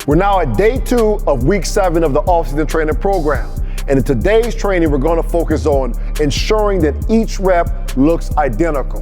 We're now at day 2 of week 7 of the offseason training program. And in today's training, we're going to focus on ensuring that each rep looks identical.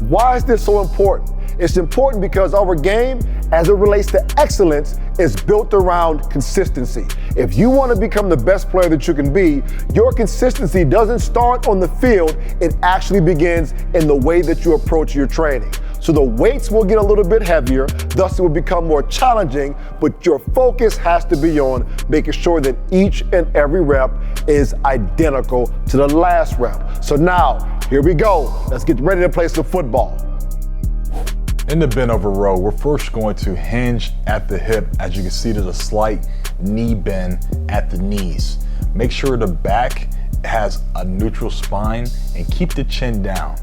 Why is this so important? It's important because our game, as it relates to excellence, is built around consistency. If you want to become the best player that you can be, your consistency doesn't start on the field, it actually begins in the way that you approach your training. So the weights will get a little bit heavier, thus it will become more challenging, but your focus has to be on making sure that each and every rep is identical to the last rep. So now, here we go. Let's get ready to play some football. In the bend over row, we're first going to hinge at the hip. As you can see, there's a slight knee bend at the knees. Make sure the back has a neutral spine and keep the chin down.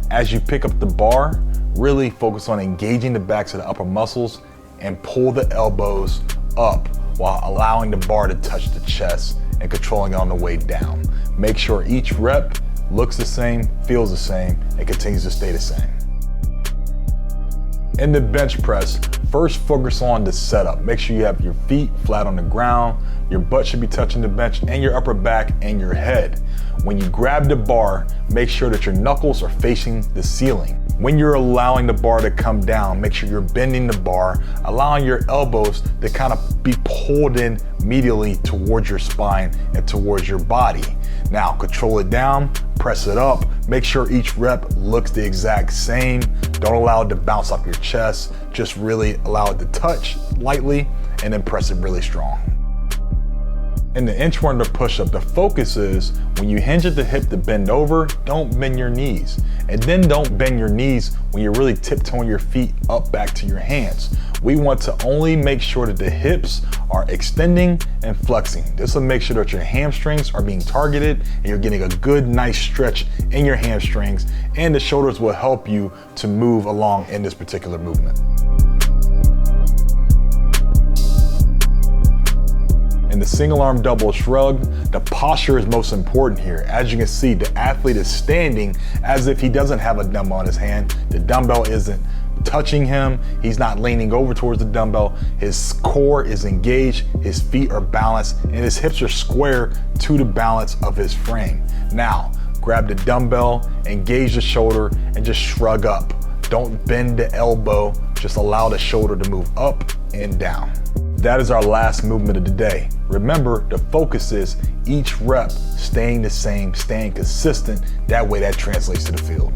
As you pick up the bar, really focus on engaging the backs of the upper muscles and pull the elbows up while allowing the bar to touch the chest and controlling it on the way down. Make sure each rep looks the same, feels the same, and continues to stay the same. In the bench press, first focus on the setup. Make sure you have your feet flat on the ground, your butt should be touching the bench, and your upper back and your head. When you grab the bar, make sure that your knuckles are facing the ceiling. When you're allowing the bar to come down, make sure you're bending the bar, allowing your elbows to kind of be pulled in medially towards your spine and towards your body. Now control it down, press it up, make sure each rep looks the exact same. Don't allow it to bounce off your chest, just really allow it to touch lightly and then press it really strong. In the inchworm to push-up, the focus is when you hinge at the hip to bend over, don't bend your knees. And then don't bend your knees when you're really tiptoeing your feet up back to your hands. We want to only make sure that the hips are extending and flexing. This will make sure that your hamstrings are being targeted and you're getting a good, nice stretch in your hamstrings, and the shoulders will help you to move along in this particular movement. In the single arm double shrug, the posture is most important here. As you can see, the athlete is standing as if he doesn't have a dumbbell in his hand. The dumbbell isn't touching him. He's not leaning over towards the dumbbell. His core is engaged, his feet are balanced, and his hips are square to the balance of his frame. Now, grab the dumbbell, engage the shoulder, and just shrug up. Don't bend the elbow, just allow the shoulder to move up and down. That is our last movement of the day. Remember, the focus is each rep staying the same, staying consistent. That way that translates to the field.